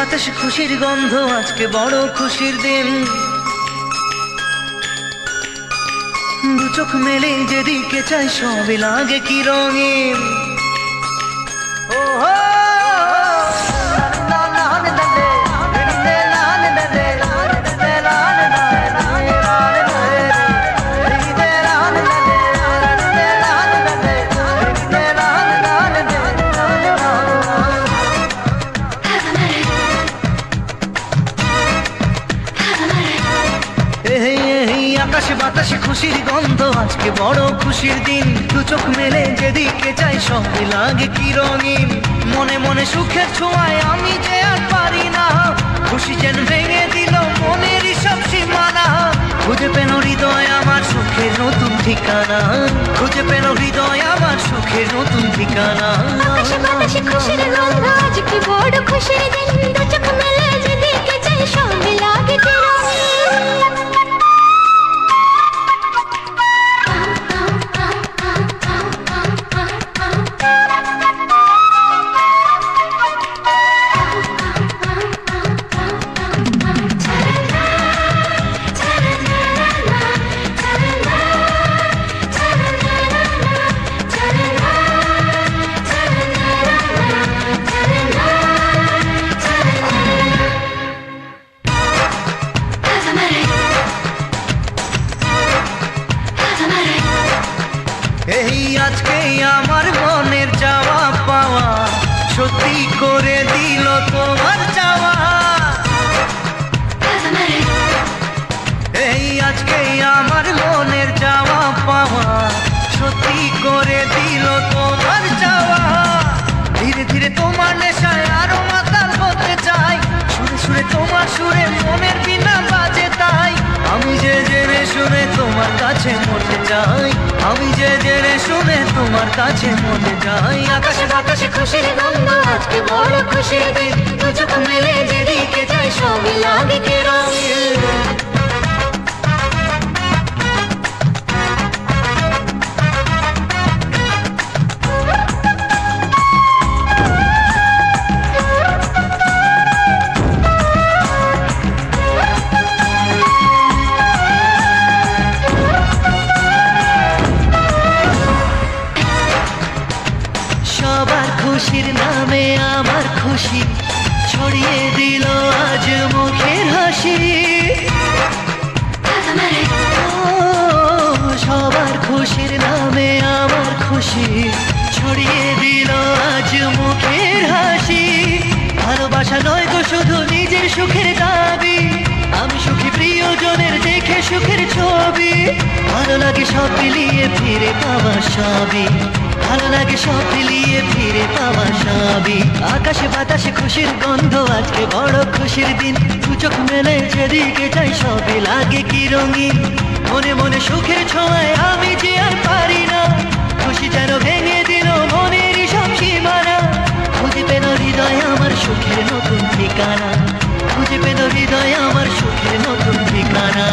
বাতাসে খুশির গন্ধ, আজকে বড় খুশির দিন। দু চোখ মেলে যেদিকে চাই সবই লাগে কি রঙিন। আকাশে বাতাসে খুশির গন্ধ, আজকে বড় খুশির দিন। দু চোখ মেলে যেদিকে চাই সবই লাগে কি রঙিন। মনে মনে সুখের ছোঁয়ায় আমি যে আর পারি না, খুশি যেন ভেঙে দিল মনের সব সীমানা। খুঁজে পেল হৃদয় আমার সুখের নতুন ঠিকানা, খুঁজে পেল হৃদয় আমার সুখের নতুন ঠিকানা। আকাশে বাতাসে খুশির গন্ধ, আজকে বড় খুশির দিন। দু চোখ মেলে যেদিকে চাই সবই লাগে কি রঙিন। এই আজকে আমার মনের চাওয়া পাওয়া সত্যি করে দিল তোমার চাওয়া। এই আজকে আমার মনের চাওয়া পাওয়া সত্যি করে দিল তোমার চাওয়া। ধীরে ধীরে তোমার নেশায় আরো মাতাল হতে চাই, সুরে সুরে তোমার সুরে মনের বিনা বাজে তাই। আমি যে জেনে শুনে তোমার কাছে মরতে চাই, আমি যে জেনে শুনে তোমার কাছে মরতে চাই। আকাশে বাতাসে খুশির গন্ধ, আজকে বড় খুশির দিন। দু চোখ মেলে যেদিকে চাই সবই লাগে কি রঙিন। সবার খুশির নামে আমার খুশি ছড়িয়ে দিল আজ মুখের হাসি। সবার খুশির নামে আমার খুশি ছড়িয়ে দিল আজ মুখের হাসি। ভালোবাসা নয় তো শুধু নিজের সুখের দাবি, আমি সুখী প্রিয়জনের দেখে সুখের ছবি। ভালো লাগে সব মিলিয়ে ফিরে পাওয়া সবই, ভালো লাগে সব মিলিয়ে ফিরে পাওয়া সবই। আকাশে বাতাসে খুশির গন্ধ, আজকে বড় খুশির দিন। দু চোখ মেলে যেদিকে চাই সবই লাগে কি রঙিন। মনে মনে সুখের ছোঁয়ায় আমি যে আর পারি না, খুশি যেন ভেঙে দিল মনের সব সীমানা। খুঁজে পেল হৃদয় আমার সুখের নতুন ঠিকানা, খুঁজে পেল হৃদয় আমার সুখের নতুন ঠিকানা।